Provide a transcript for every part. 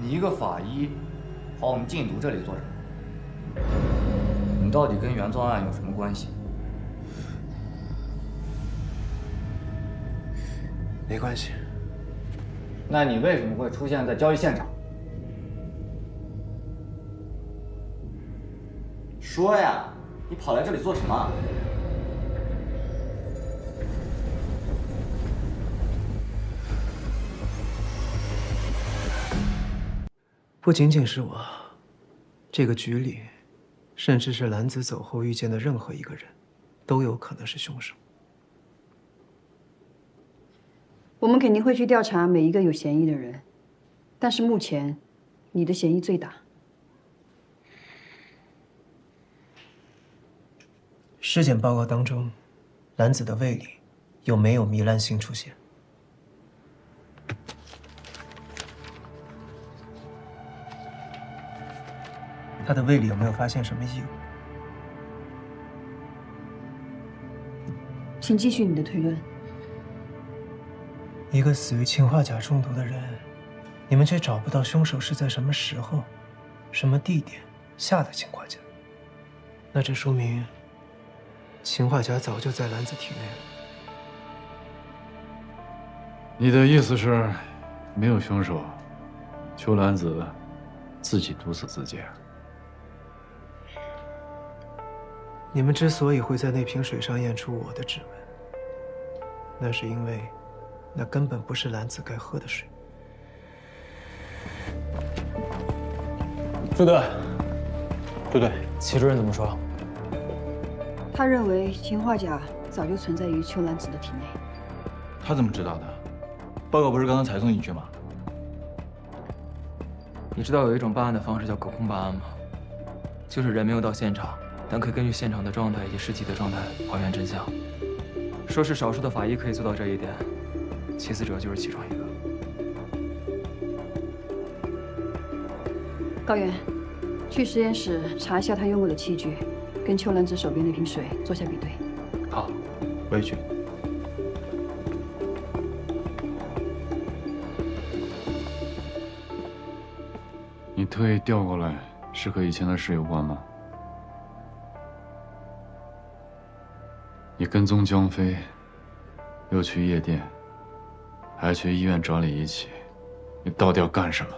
你一个法医，跑我们禁毒这里做什么？你到底跟原作案有什么关系？没关系。那你为什么会出现在交易现场？说呀，你跑来这里做什么？不仅仅是我，这个局里，甚至是兰子走后遇见的任何一个人，都有可能是凶手。我们肯定会去调查每一个有嫌疑的人，但是目前，你的嫌疑最大。尸检报告当中，兰子的胃里有没有糜烂性出现？他的胃里有没有发现什么异物？请继续你的推论。一个死于氰化钾中毒的人，你们却找不到凶手是在什么时候、什么地点下的氰化钾，那这说明氰化钾早就在兰子体内了。你的意思是，没有凶手，邱兰子自己毒死自己？你们之所以会在那瓶水上验出我的指纹，那是因为那根本不是兰子该喝的水。朱队，朱队，齐主任怎么说？他认为氰化钾早就存在于邱兰子的体内。他怎么知道的？报告不是刚刚才送进去吗？你知道有一种办案的方式叫隔空办案吗？就是人没有到现场，但可以根据现场的状态以及尸体的状态还原真相。说是少数的法医可以做到这一点，齐死者就是其中一个。高原，去实验室查一下他用过的器具，跟邱兰子手边那瓶水做下比对。好，我也去。你特意调过来，是和以前的事有关吗？你跟踪江飞，又去夜店，还去医院找李一起，你到底要干什么？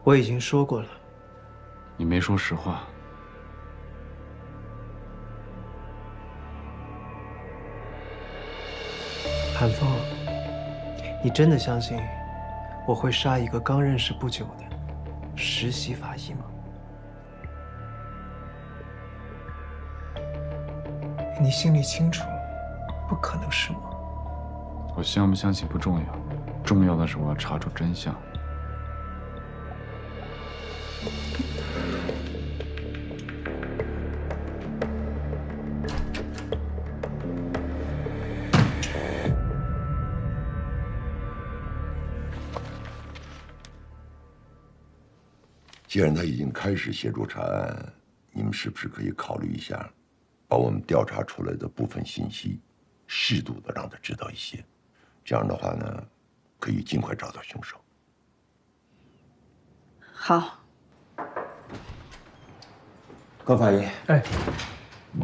我已经说过了。你没说实话。韩风，你真的相信我会杀一个刚认识不久的实习法医吗？你心里清楚，不可能是我。我相不相信不重要，重要的是我要查出真相。既然他已经开始协助查案，你们是不是可以考虑一下，把我们调查出来的部分信息，适度的让他知道一些，这样的话呢，可以尽快找到凶手。好。高法医，哎，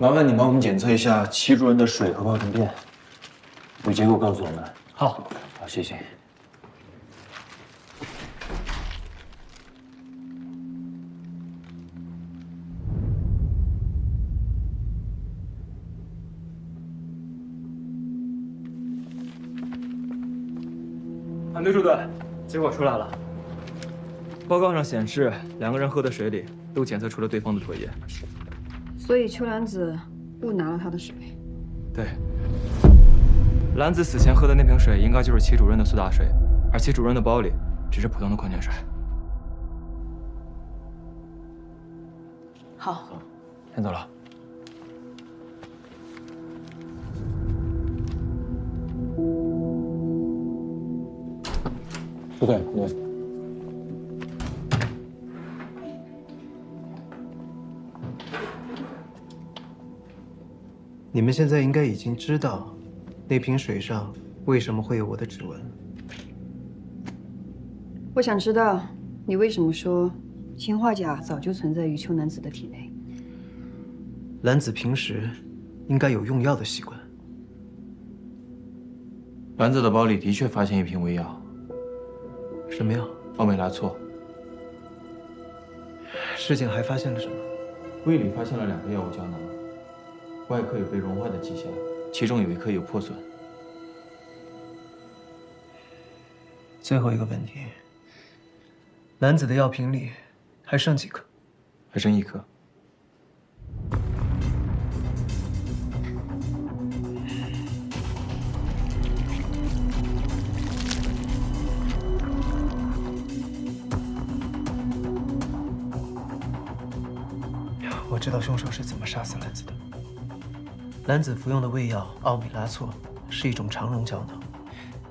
麻烦你帮我们检测一下齐主任的水和泡腾片，有结果告诉我们。好，好，谢谢。反对朱队，结果出来了。报告上显示，两个人喝的水里都检测出了对方的唾液。所以邱兰子误拿了他的水。对，兰子死前喝的那瓶水应该就是齐主任的苏打水，而齐主任的包里只是普通的矿泉水。好，先走了。朱队，你。你们现在应该已经知道，那瓶水上为什么会有我的指纹了。我想知道你为什么说氰化钾早就存在于邱南子的体内。兰子平时应该有用药的习惯。兰子的包里的确发现一瓶胃药，什么药？奥美拉唑。事件还发现了什么？胃里发现了2个药物胶囊，外壳有被融化的迹象，其中有一颗有破损。最后一个问题，兰子的药瓶里还剩几颗？还剩1颗。我知道凶手是怎么杀死兰子的。兰子服用的胃药奥美拉唑是一种肠溶胶囊，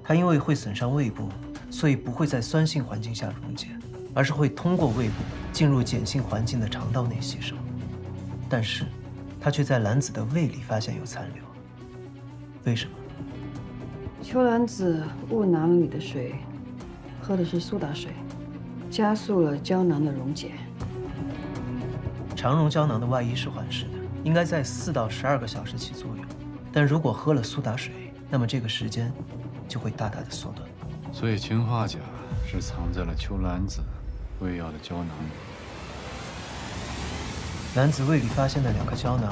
它因为会损伤胃部，所以不会在酸性环境下溶解，而是会通过胃部进入碱性环境的肠道内吸收。但是，它却在兰子的胃里发现有残留。为什么？邱兰子误拿了你的水，喝的是苏打水，加速了胶囊的溶解。肠溶胶囊的外衣是缓释的，应该在4到12个小时起作用。但如果喝了苏打水，那么这个时间就会大大的缩短。所以氰化钾是藏在了邱兰子胃药的胶囊里。兰子胃里发现的2颗胶囊，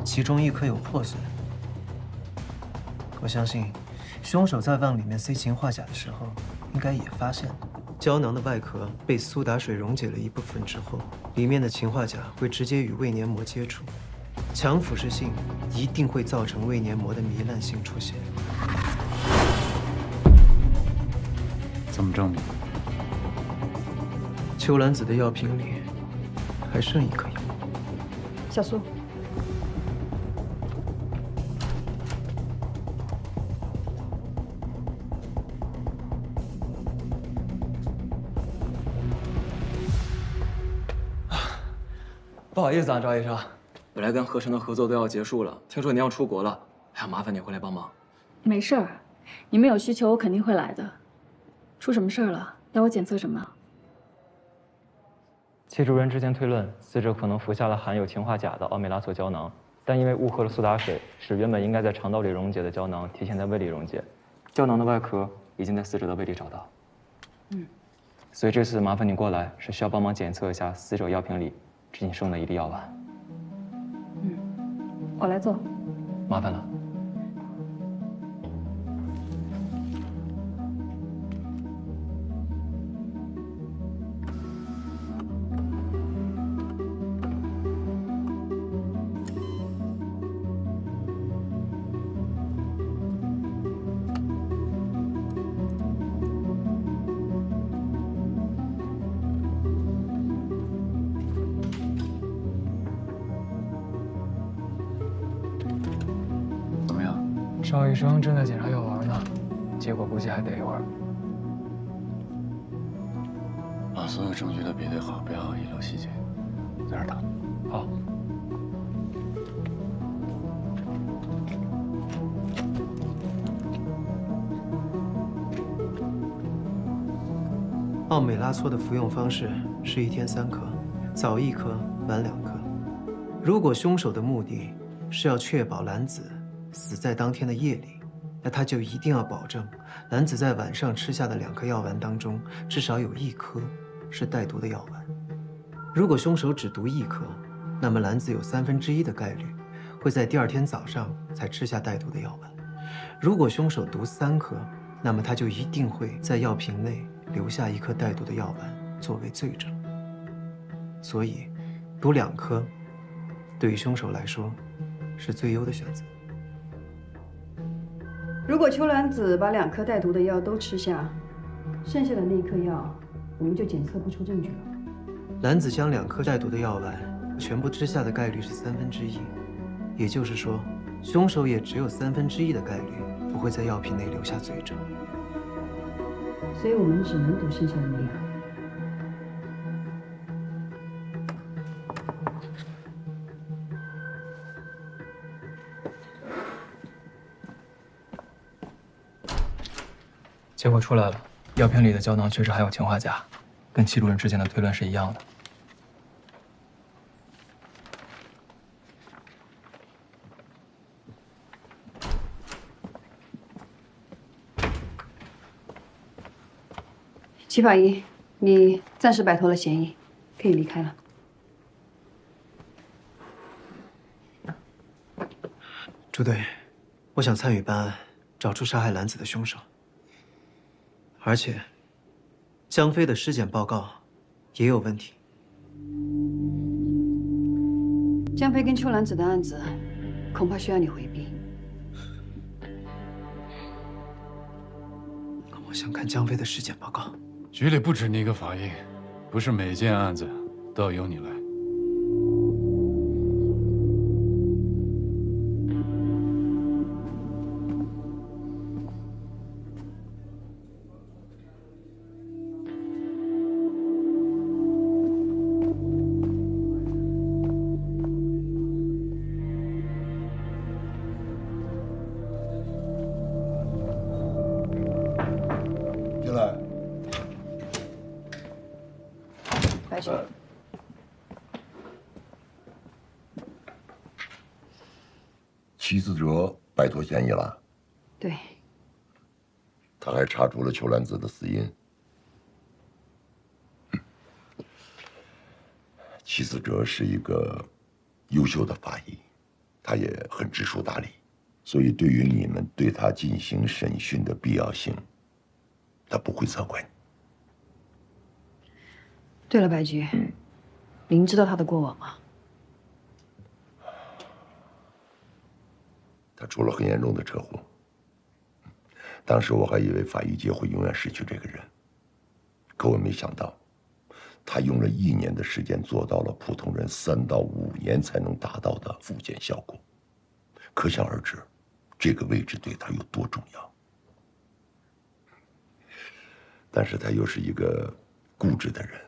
其中1颗有破损。我相信，凶手在往里面塞氰化钾的时候，应该也发现了。胶囊的外壳被苏打水溶解了一部分之后，里面的氰化钾会直接与胃黏膜接触，强腐蚀性一定会造成胃黏膜的糜烂性出现。怎么证明？邱兰子的药瓶里还剩1颗药。小苏，不好意思啊，赵医生，本来跟和珅的合作都要结束了，听说你要出国了，还要麻烦你回来帮忙。没事儿，你们有需求我肯定会来的。出什么事儿了？要我检测什么？戚主任之前推论，死者可能服下了含有氰化钾的奥美拉唑胶囊，但因为误喝了苏打水，使原本应该在肠道里溶解的胶囊提前在胃里溶解。胶囊的外壳已经在死者的胃里找到。所以这次麻烦你过来，是需要帮忙检测一下死者药瓶里仅剩的1粒药丸。我来做。麻烦了。怎么样？邵医生正在检查药丸呢，结果估计还得一会儿。把所有证据都比对好，不要遗漏细节。在这儿等。好。奥美拉唑的服用方式是1天3颗，早1颗，晚2颗。如果凶手的目的是要确保兰子死在当天的夜里，那他就一定要保证兰子在晚上吃下的2颗药丸当中，至少有1颗是带毒的药丸。如果凶手只毒1颗，那么兰子有1/3的概率会在第2天早上才吃下带毒的药丸。如果凶手毒3颗，那么他就一定会在药瓶内留下1颗带毒的药丸作为罪证。所以，毒2颗对于凶手来说是最优的选择。如果邱兰子把2颗带毒的药都吃下，剩下的那1颗药我们就检测不出证据了。兰子将2颗带毒的药丸全部吃下的概率是1/3，也就是说，凶手也只有1/3的概率不会在药瓶内留下罪证。所以我们只能赌剩下的那1颗。结果出来了，药瓶里的胶囊确实含有氰化钾，跟齐主任之前的推论是一样的。齐法医，你暂时摆脱了嫌疑，可以离开了。朱队，我想参与办案，找出杀害兰子的凶手。而且，江飞的尸检报告也有问题。江飞跟秋兰子的案子，恐怕需要你回避。我想看江飞的尸检报告。局里不止你一个法医，不是每件案子都要由你来。进来。白局，齐思哲摆脱嫌疑了，对，他还查出了邱兰子的死因。齐思哲是一个优秀的法医，他也很知书达理，所以对于你们对他进行审讯的必要性，他不会责怪你。对了，白局，您知道他的过往吗？他出了很严重的车祸，当时我还以为法医界会永远失去这个人，可我没想到，他用了1年的时间做到了普通人3到5年才能达到的复健效果，可想而知，这个位置对他有多重要。但是他又是一个固执的人。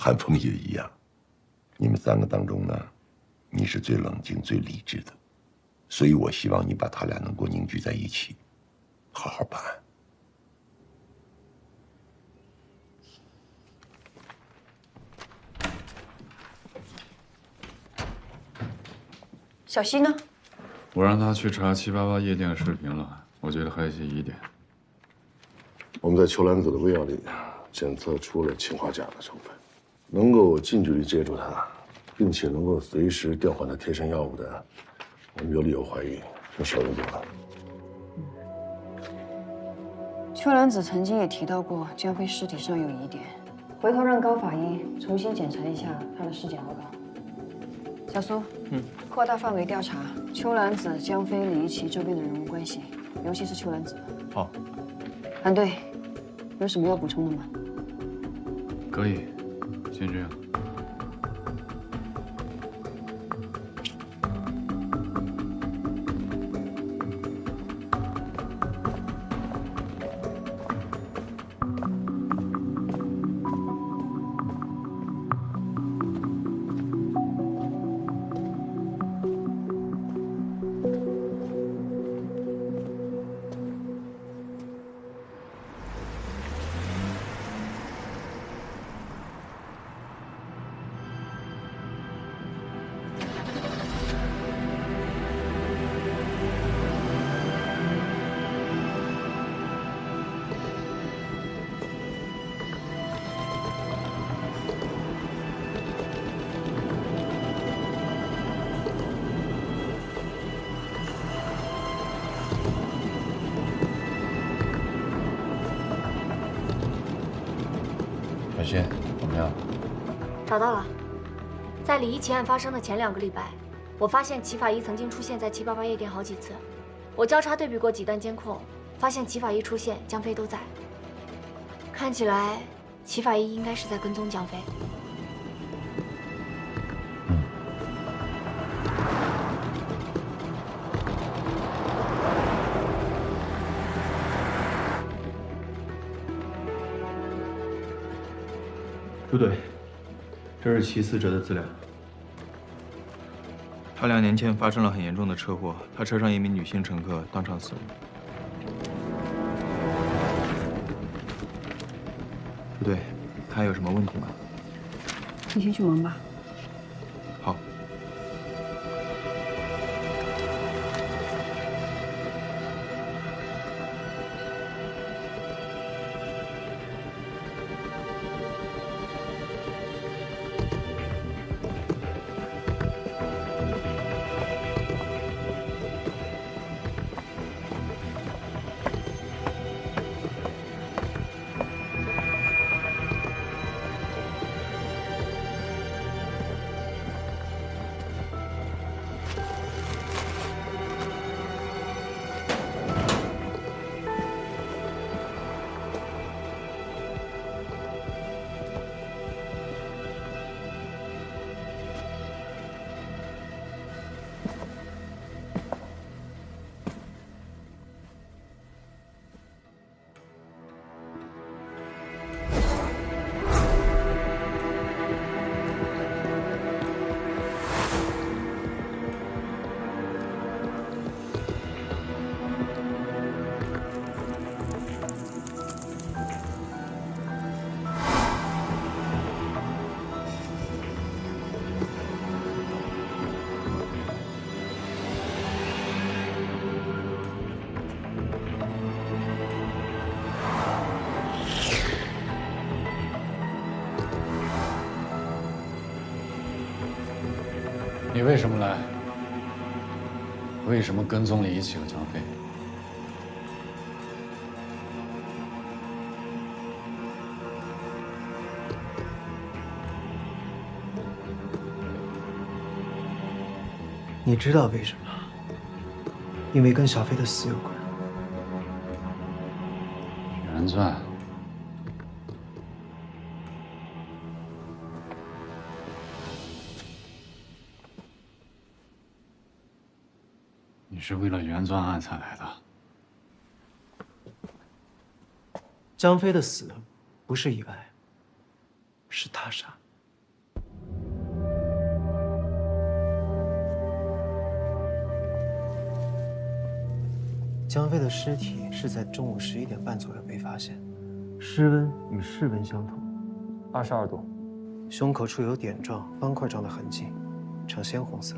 韩风也一样，你们3个当中呢，你是最冷静、最理智的，所以我希望你把他俩能够凝聚在一起，好好办案。小西呢？我让他去查788夜店视频了，我觉得还有些疑点。我们在邱兰子的胃药里检测出了氰化钾的成分。能够近距离接触它，并且能够随时调换它贴身药物的，我们有理由怀疑是少用多了。邱兰子曾经也提到过江飞尸体上有疑点，回头让高法医重新检查一下他的尸检报告。小苏，扩大范围调查邱兰子、江飞、李一奇周边的人物关系，尤其是邱兰子。好。韩队，有什么要补充的吗？可以。先这样。小新，怎么样？找到了，在李一奇案发生的前2个礼拜，我发现齐法医曾经出现在788夜店好几次。我交叉对比过几段监控，发现齐法医出现，江飞都在。看起来，齐法医应该是在跟踪江飞。朱队，这是齐思哲的资料。他2年前发生了很严重的车祸，他车上一名女性乘客当场死亡。不对，他还有什么问题吗？你先去忙吧。好。你为什么来？为什么跟踪李一起和江飞？你知道为什么？因为跟小飞的死有关。原钻。 你是为了原钻案才来的？江飞的死不是意外，是他杀。江飞的尸体是在中午11点半左右被发现，尸温与室温相同，22度，胸口处有点状、方块状的痕迹，呈鲜红色。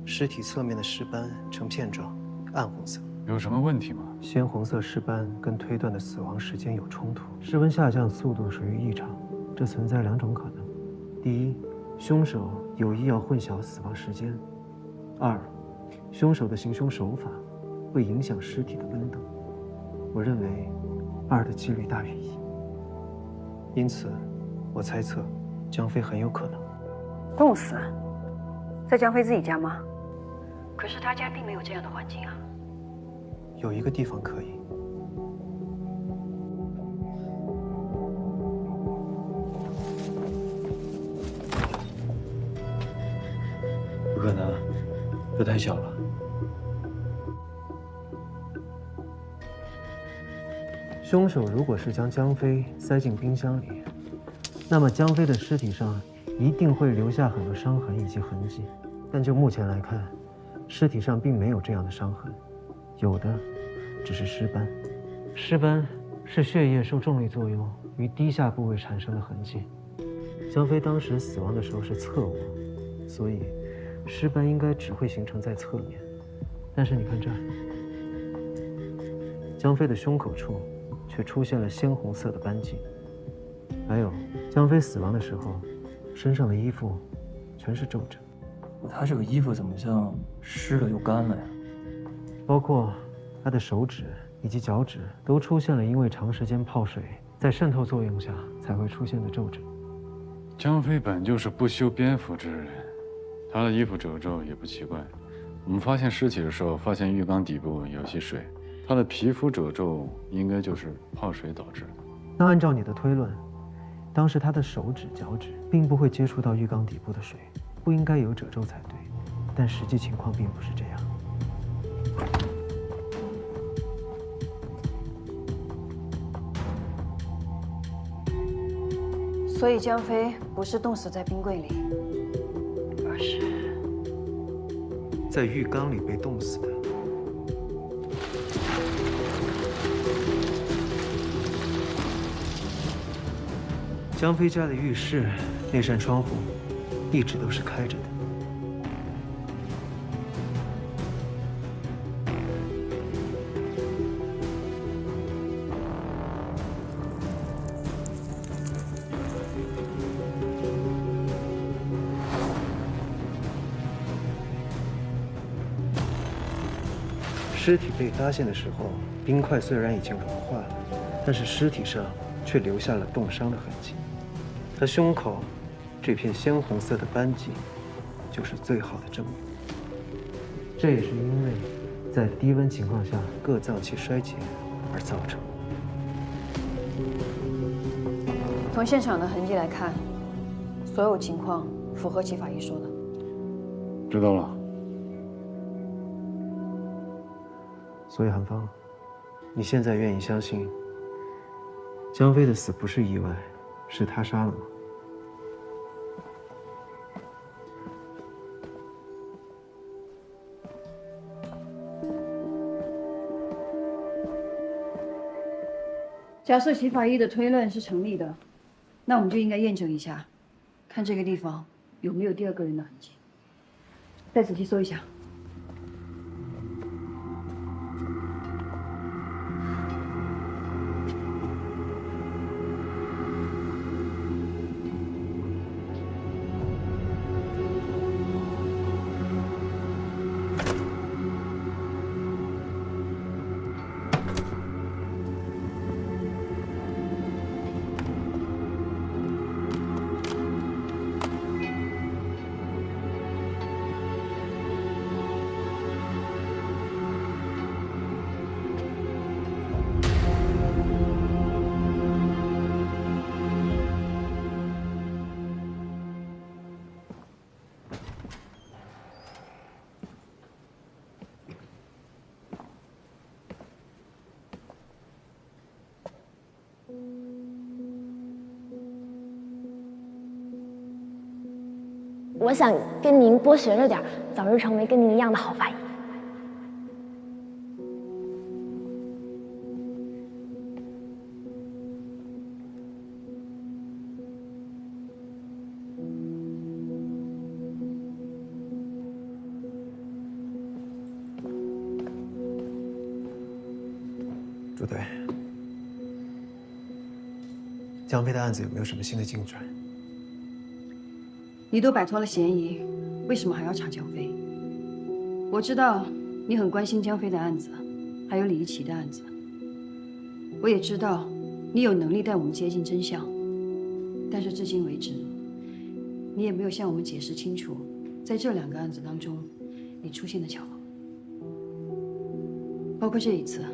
尸体侧面的尸斑呈片状，暗红色。有什么问题吗？鲜红色尸斑跟推断的死亡时间有冲突，室温下降速度属于异常，这存在2种可能：第一，凶手有意要混淆死亡时间；二，凶手的行凶手法会影响尸体的温度。我认为2的几率大于1，因此，我猜测江飞很有可能冻死，在江飞自己家吗？ 可是他家并没有这样的环境啊。有一个地方可以。不可能，这太小了。凶手如果是将江飞塞进冰箱里，那么江飞的尸体上一定会留下很多伤痕以及痕迹。但就目前来看， 尸体上并没有这样的伤痕，有的只是尸斑。尸斑是血液受重力作用于低下部位产生的痕迹。江飞当时死亡的时候是侧卧，所以尸斑应该只会形成在侧面。但是你看这儿，江飞的胸口处却出现了鲜红色的斑迹。还有，江飞死亡的时候，身上的衣服全是皱褶。 他这个衣服怎么像湿了又干了呀？包括他的手指以及脚趾都出现了因为长时间泡水在渗透作用下才会出现的皱褶。江飞本就是不修边幅之人，他的衣服褶皱也不奇怪。我们发现尸体的时候，发现浴缸底部有些水，他的皮肤褶皱应该就是泡水导致的。那按照你的推论，当时他的手指、脚趾并不会接触到浴缸底部的水。 不应该有褶皱才对，但实际情况并不是这样。所以江飞不是冻死在冰柜里，而是在浴缸里被冻死的。江飞家的浴室那扇窗户一直都是开着的。尸体被发现的时候，冰块虽然已经融化了，但是尸体上却留下了冻伤的痕迹。他胸口这片鲜红色的斑迹，就是最好的证明。这也是因为在低温情况下各脏器衰竭而造成。从现场的痕迹来看，所有情况符合齐法医说的。知道了。所以韩芳，你现在愿意相信江飞的死不是意外，是他杀了吗？假设齐法医的推论是成立的，那我们就应该验证一下，看这个地方有没有第二个人的痕迹。再仔细搜一下。我想跟您多学着点，早日成为跟您一样的好法医。朱队，江飞的案子有没有什么新的进展？你都摆脱了嫌疑，为什么还要查江飞？我知道你很关心江飞的案子，还有李一奇的案子。我也知道你有能力带我们接近真相，但是至今为止，你也没有向我们解释清楚，在这2个案子当中，你出现的巧合，包括这一次，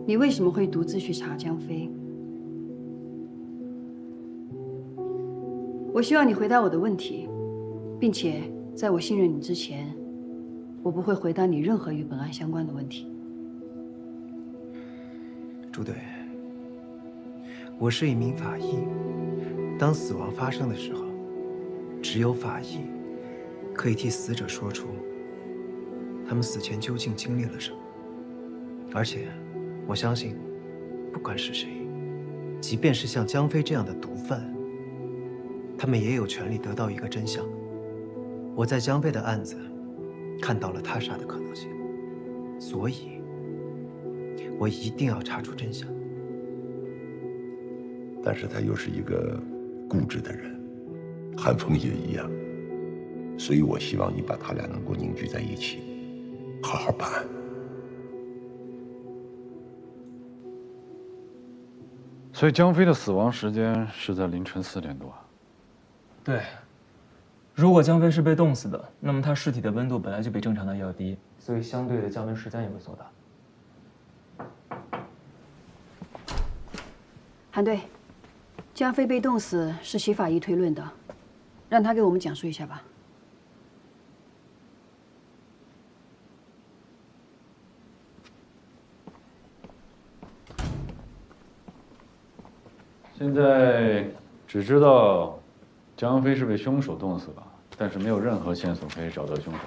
你为什么会独自去查江飞？我希望你回答我的问题，并且在我信任你之前，我不会回答你任何与本案相关的问题。朱队，我是一名法医，当死亡发生的时候，只有法医可以替死者说出他们死前究竟经历了什么。而且，我相信，不管是谁，即便是像江飞这样的毒贩，他们也有权利得到一个真相。我在江飞的案子看到了他杀的可能性，所以我一定要查出真相。但是他又是一个固执的人，韩风也一样，所以我希望你把他俩能够凝聚在一起，好好办案。所以江飞的死亡时间是在凌晨4点多。对，如果江飞是被冻死的，那么他尸体的温度本来就比正常的要低，所以相对的降温时间也会缩大。韩队，江飞被冻死是齐法医推论的，让他给我们讲述一下吧。现在只知道江飞是被凶手冻死的，但是没有任何线索可以找到凶手。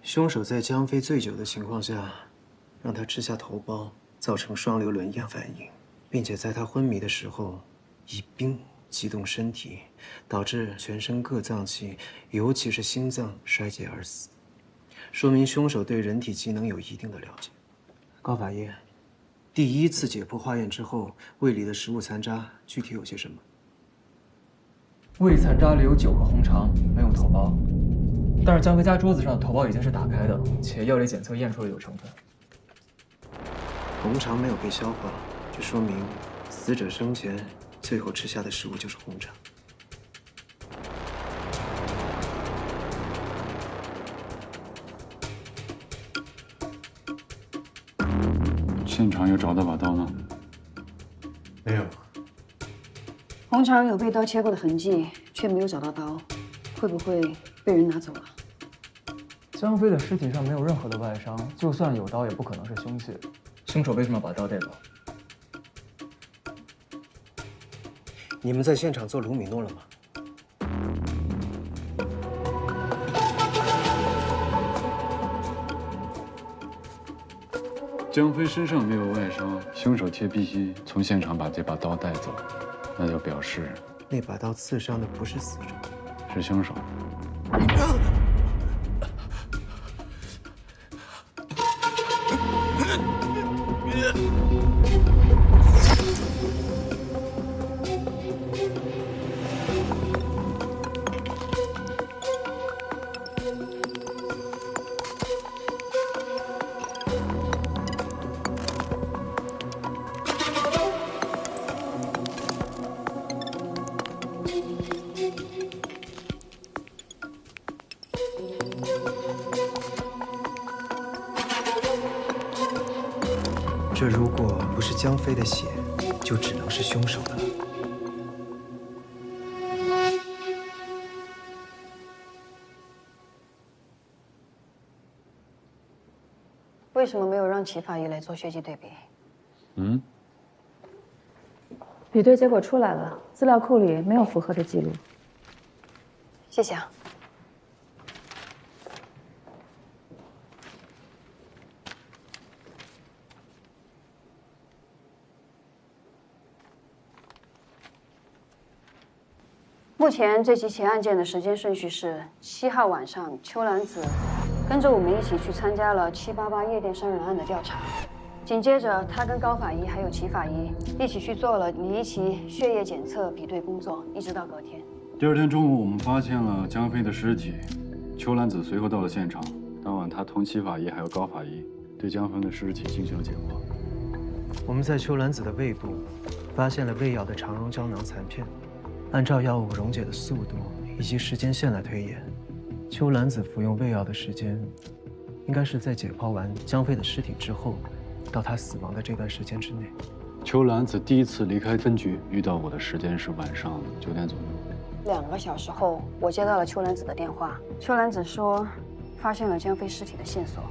凶手在江飞醉酒的情况下，让他吃下头孢，造成双硫仑样反应，并且在他昏迷的时候以冰激动身体，导致全身各脏器，尤其是心脏衰竭而死，说明凶手对人体机能有一定的了解。高法医，第一次解剖化验之后，胃里的食物残渣具体有些什么？胃残渣里有9个红肠，没有头孢。但是江飞家桌子上的头孢已经是打开的，且药理检测验出了有成分。红肠没有被消化，这说明死者生前最后吃下的食物就是红肠。现场有找到把刀吗？没有。红肠有被刀切过的痕迹，却没有找到刀，会不会被人拿走了？江飞的尸体上没有任何的外伤，就算有刀，也不可能是凶器。凶手为什么要把刀带走？你们在现场做卢米诺了吗？江飞身上没有外伤，凶手却必须从现场把这把刀带走，那就表示那把刀刺伤的不是死者，是凶手。这如果不是江飞的血，就只能是凶手的了。为什么没有让齐法医来做血迹对比？比对结果出来了，资料库里没有符合的记录。谢谢啊。目前这几起案件的时间顺序是：7号晚上，邱兰子跟着我们一起去参加了788夜店伤人案的调查，紧接着他跟高法医还有齐法医一起去做了离奇血液检测比对工作，一直到隔天。第二天中午，我们发现了江飞的尸体，邱兰子随后到了现场。当晚，他同齐法医还有高法医对江飞的尸体进行了解剖。我们在邱兰子的胃部发现了胃药的肠溶胶囊残片。按照药物溶解的速度以及时间线来推演，邱兰子服用胃药的时间，应该是在解剖完江飞的尸体之后，到他死亡的这段时间之内。邱兰子第一次离开分局遇到我的时间是晚上9点左右。 2个小时后，我接到了邱兰子的电话。邱兰子说，发现了江飞尸体的线索。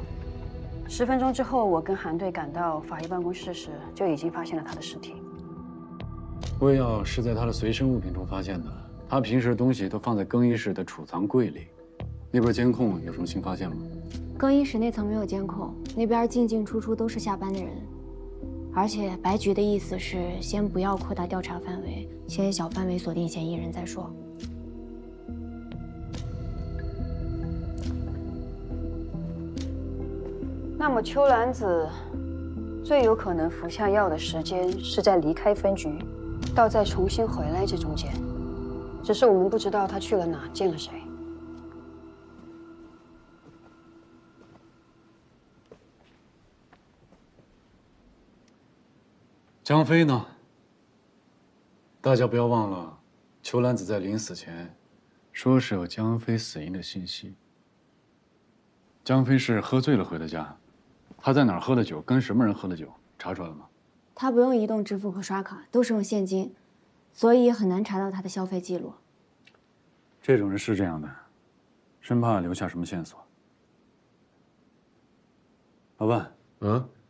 10分钟之后，我跟韩队赶到法医办公室时，就已经发现了他的尸体。胃药是在他的随身物品中发现的，他平时的东西都放在更衣室的储藏柜里。那边监控有什么新发现吗？更衣室那层没有监控，那边进进出出都是下班的人。而且白局的意思是，先不要扩大调查范围，先小范围锁定嫌疑人再说。那么邱兰子最有可能服下药的时间是在离开分局到再重新回来这中间，只是我们不知道他去了哪，见了谁。江飞呢？大家不要忘了，邱兰子在临死前说是有江飞死因的信息。江飞是喝醉了回的家，他在哪儿喝的酒，跟什么人喝的酒，查出来了吗？他不用移动支付和刷卡，都是用现金，所以很难查到他的消费记录。这种人是这样的，生怕留下什么线索。老万，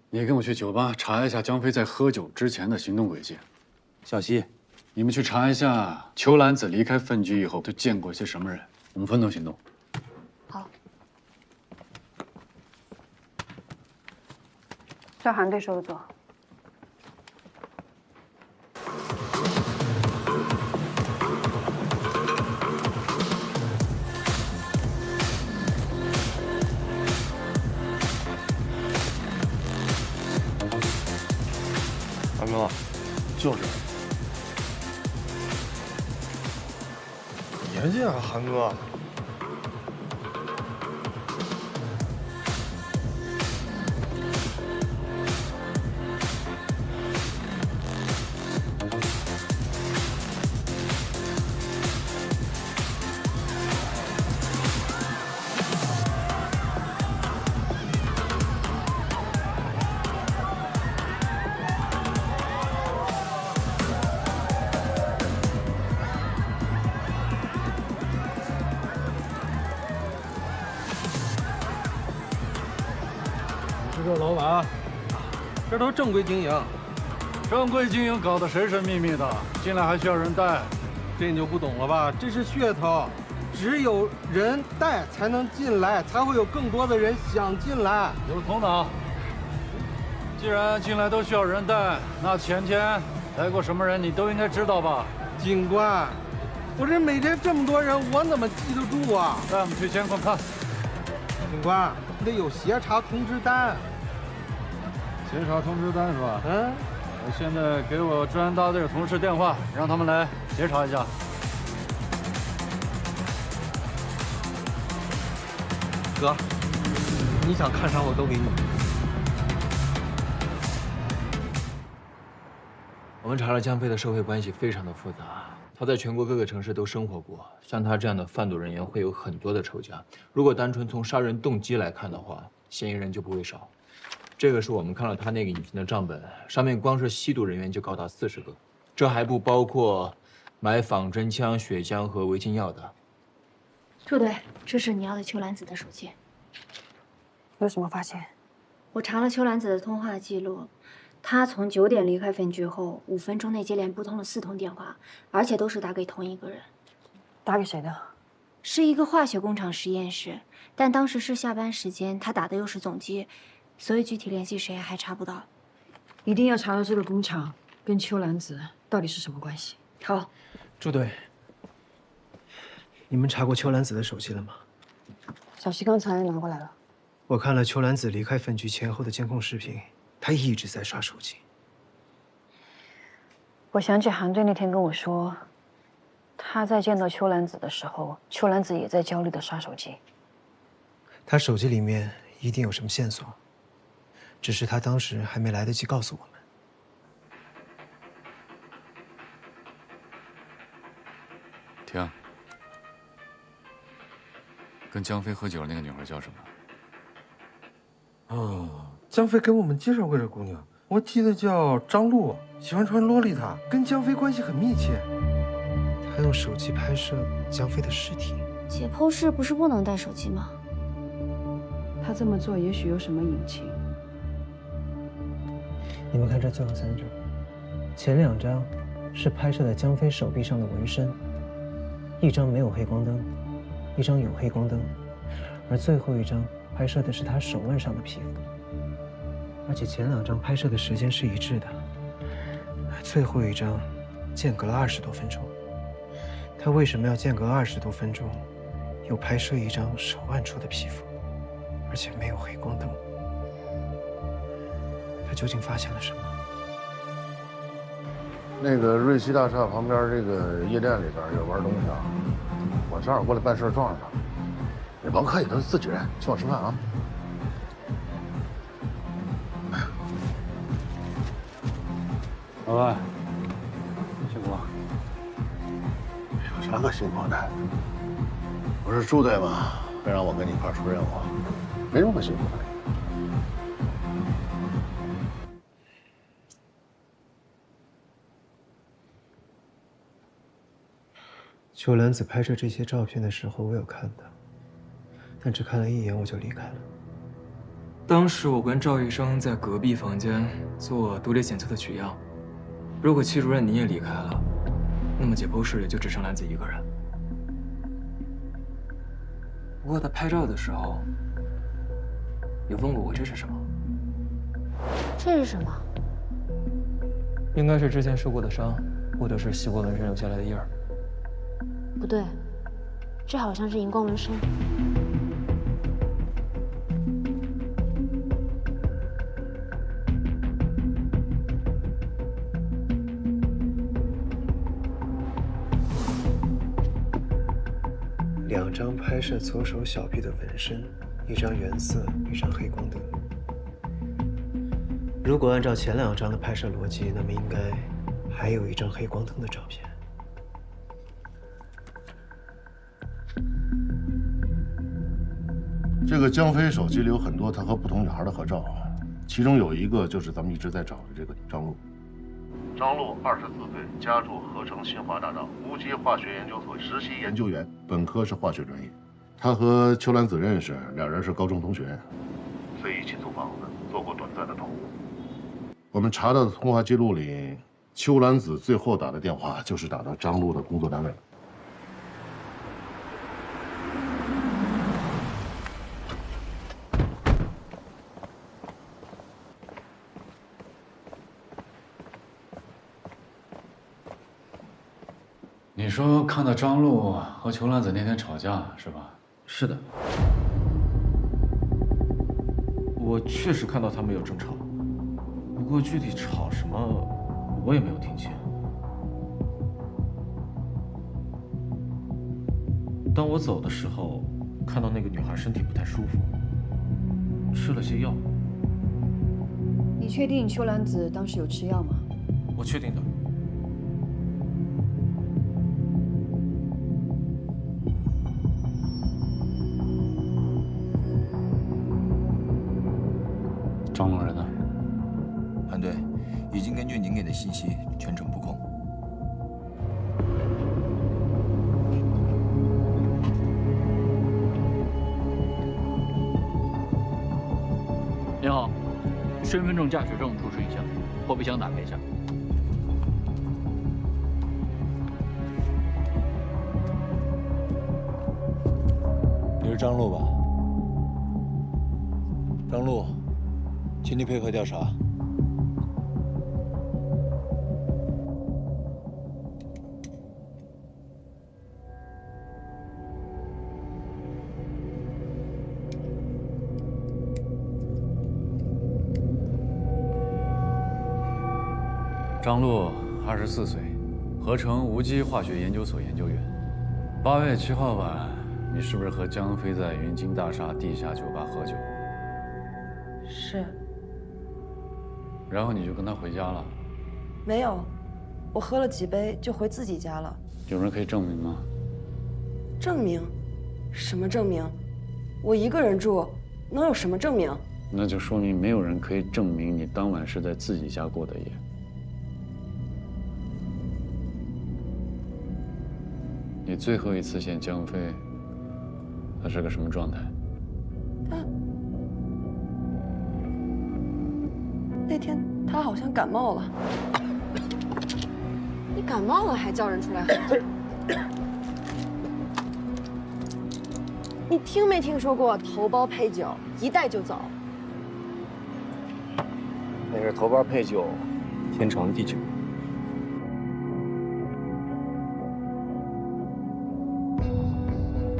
你跟我去酒吧查一下江飞在喝酒之前的行动轨迹。小西，你们去查一下邱兰子离开分局以后都见过些什么人，我们分头行动。好。照韩队说的做。就是。别介啊，韩哥。这老板，这都正规经营，正规经营搞得神神秘秘的，进来还需要人带，这你就不懂了吧？这是噱头，只有人带才能进来，才会有更多的人想进来。有头脑。既然进来都需要人带，那前天带过什么人你都应该知道吧？警官，我这每天这么多人，我怎么记得住啊？带我们去监控看。警官，你得有协查通知单。协查通知单是吧？嗯。我现在给我治安大队的同事电话，让他们来协查一下。哥，你想看啥我都给你。我们查了江飞的社会关系非常的复杂，他在全国各个城市都生活过，像他这样的贩毒人员会有很多的仇家。如果单纯从杀人动机来看的话，嫌疑人就不会少。这个是我们看了他那个影片的账本，上面光是吸毒人员就高达40个，这还不包括买仿真枪、血浆和违禁药的。朱队，这是你要的秋兰子的手机。有什么发现？我查了秋兰子的通话记录，她从9点离开分局后，5分钟内接连拨通了4通电话，而且都是打给同一个人。打给谁的？是一个化学工厂实验室，但当时是下班时间，他打的又是总机，所以具体联系谁还查不到。一定要查到这个工厂跟秋兰子到底是什么关系。好，朱队，你们查过秋兰子的手机了吗？小西刚才拿过来了。我看了秋兰子离开分局前后的监控视频，她一直在刷手机。我想起韩队那天跟我说，他在见到秋兰子的时候，秋兰子也在焦虑地刷手机。他手机里面一定有什么线索，只是他当时还没来得及告诉我们。停。跟江飞喝酒的那个女孩叫什么？哦，江飞给我们介绍过这姑娘，我记得叫张璐，喜欢穿洛丽塔，跟江飞关系很密切。他用手机拍摄江飞的尸体。解剖室不是不能带手机吗？他这么做也许有什么隐情。你们看这最后3张，前2张是拍摄的江飞手臂上的纹身，一张没有黑光灯，一张有黑光灯，而最后一张拍摄的是他手腕上的皮肤，而且前2张拍摄的时间是一致的，最后一张间隔了20多分钟。他为什么要间隔20多分钟，又拍摄一张手腕处的皮肤，而且没有黑光灯？他究竟发现了什么？那个瑞西大厦旁边这个夜店里边有玩东西啊，我正好过来办事撞上他了。你甭客气，都是自己人，请我吃饭啊。老板，辛苦了。有啥可辛苦的？我是朱队嘛，非让我跟你一块出任务，没什么可辛苦的。秋兰子拍摄这些照片的时候，我有看到，但只看了1眼我就离开了。当时我跟赵医生在隔壁房间做毒理检测的取样，如果戚主任你也离开了，那么解剖室里就只剩兰子一个人。不过他拍照的时候，有问过我这是什么？这是什么？应该是之前受过的伤，或者是吸过纹身留下来的印儿。不对，这好像是荧光纹身。2张拍摄左手小臂的纹身，1张原色，1张黑光灯。如果按照前2张的拍摄逻辑，那么应该还有1张黑光灯的照片。这个江飞手机里有很多他和不同女孩的合照，其中有一个就是咱们一直在找的这个张璐。张璐24岁，家住合成新华大道无机化学研究所实习研究员，本科是化学专业。他和邱兰子认识，2人是高中同学，所以一起租房子，做过短暂的同屋。我们查到的通话记录里，邱兰子最后打的电话就是打到张璐的工作单位。你说看到张璐和裘兰子那天吵架是吧？是的，我确实看到他们有争吵，不过具体吵什么我也没有听清。当我走的时候，看到那个女孩身体不太舒服，吃了些药。你确定邱兰子当时有吃药吗？我确定的。张璐人呢？韩队，已经根据您给的信息全程布控。你好，身份证、驾驶证出示一下，后备箱打开一下。你是张璐吧？张璐，请你配合调查。张璐，24岁，合成无机化学研究所研究员。8月7号晚，你是不是和江飞在云金大厦地下酒吧喝酒？是。然后你就跟他回家了？没有，我喝了几杯就回自己家了。有人可以证明吗？证明？什么证明？我一个人住，能有什么证明？那就说明没有人可以证明你当晚是在自己家过的夜。你最后一次见江飞，他是个什么状态？那天他好像感冒了。你感冒了还叫人出来喝？你听没听说过头孢配酒，一带就走？那是头孢配酒，天长地久。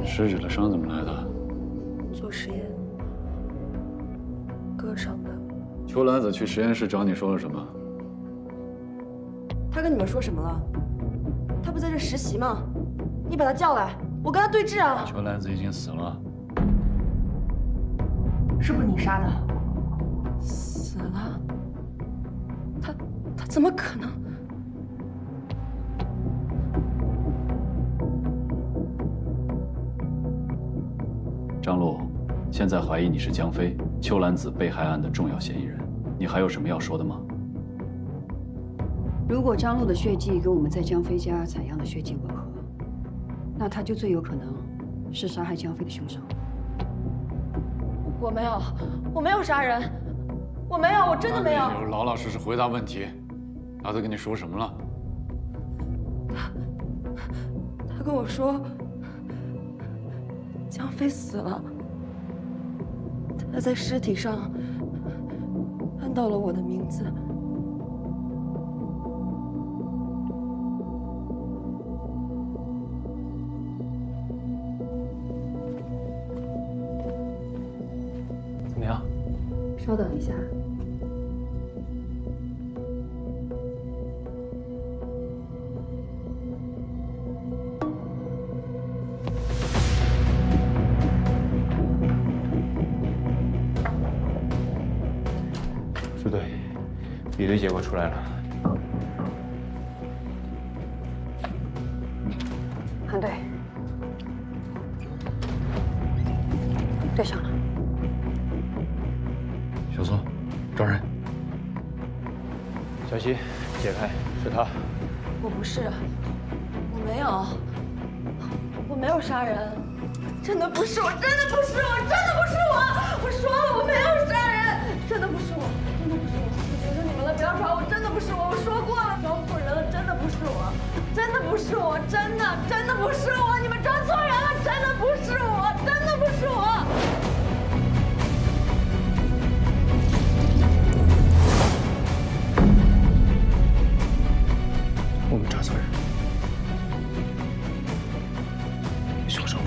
尸体的伤怎么来的？做实验，割伤的。邱兰子去实验室找你说了什么？他跟你们说什么了？他不在这实习吗？你把他叫来，我跟他对质啊！邱兰子已经死了。是不是你杀的？死了？他怎么可能？张璐，现在怀疑你是江飞、邱兰子被害案的重要嫌疑人，你还有什么要说的吗？如果张璐的血迹跟我们在江飞家采样的血迹吻合，那他就最有可能是杀害江飞的凶手。我没有杀人，我没有，我真的没有。你就老老实实回答问题。他都跟你说什么了？他跟我说。江飞死了，他在尸体上看到了我的名字。怎么样？稍等一下。支队，比对结果出来了。韩队，对上了。小苏，找人。小西，解开，是他。我不是，我没有，我没有杀人，真的不是我，真的不是我，真的不是我！我说了，我没有杀人，真的不是我，真的不是我！我求求你们了，不要抓我，真的不是我！我说过了，装错人了，真的不是我，真的不是我，真的不是我！你们装错人了，真的不是我，真的不是我！我们抓错人，凶手